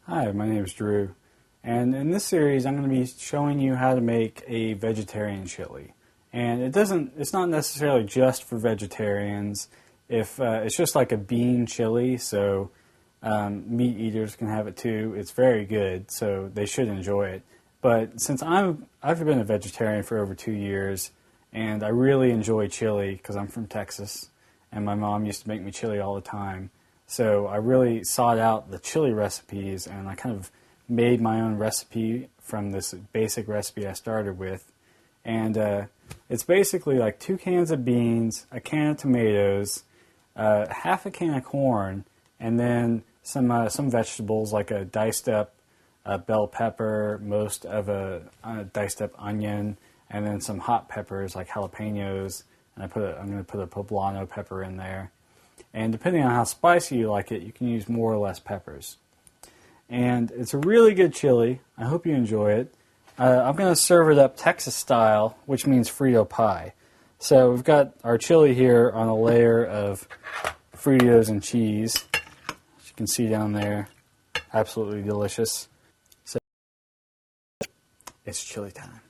Hi, my name is Drew, and in this series I'm going to be showing you how to make a vegetarian chili. And it's not necessarily just for vegetarians. If it's just like a bean chili, so meat eaters can have it too. It's very good, so they should enjoy it. But since I've been a vegetarian for over 2 years, and I really enjoy chili because I'm from Texas, and my mom used to make me chili all the time. So I really sought out the chili recipes, and I kind of made my own recipe from this basic recipe I started with. And it's basically like 2 cans of beans, a can of tomatoes, half a can of corn, and then some vegetables like a diced up bell pepper, most of a diced up onion, and then some hot peppers like jalapenos. And I'm going to put a poblano pepper in there. And depending on how spicy you like it, you can use more or less peppers. And it's a really good chili. I hope you enjoy it. I'm going to serve it up Texas style, which means Frito pie. So we've got our chili here on a layer of Fritos and cheese. As you can see down there, absolutely delicious. So it's chili time.